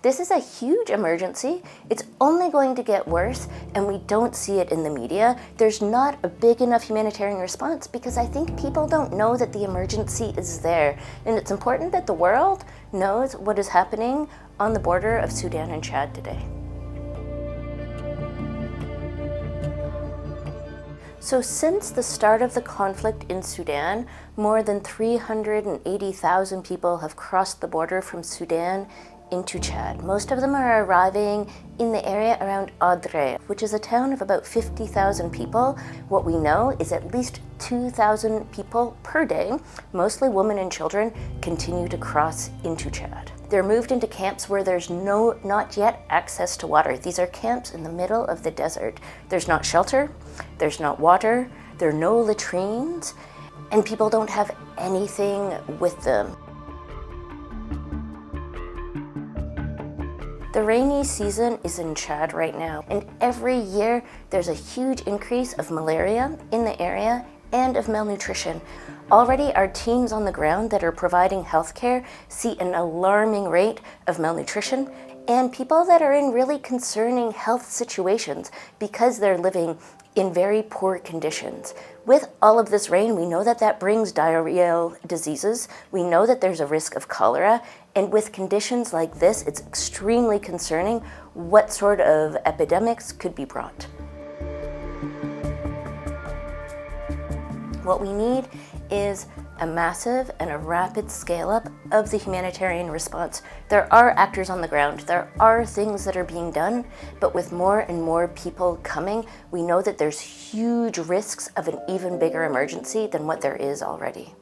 This is a huge emergency. It's only going to get worse, and we don't see it in the media. There's not a big enough humanitarian response because I think people don't know that the emergency is there. And it's important that the world knows what is happening on the border of Sudan and Chad today. So since the start of the conflict in Sudan, more than 380,000 people have crossed the border from Sudan into Chad. Most of them are arriving in the area around Adré, which is a town of about 50,000 people. What we know is at least 2,000 people per day, mostly women and children, continue to cross into Chad. They're moved into camps where there's not yet access to water. These are camps in the middle of the desert. There's not shelter, there's not water, there are no latrines, and people don't have anything with them. The rainy season is in Chad right now, and every year there's a huge increase of malaria in the area and of malnutrition. Already our teams on the ground that are providing healthcare see an alarming rate of malnutrition and people that are in really concerning health situations because they're living in very poor conditions. With all of this rain, we know that that brings diarrheal diseases. We know that there's a risk of cholera. And with conditions like this, it's extremely concerning what sort of epidemics could be brought. What we need is a massive and a rapid scale-up of the humanitarian response. There are actors on the ground, there are things that are being done, but with more and more people coming, we know that there's huge risks of an even bigger emergency than what there is already.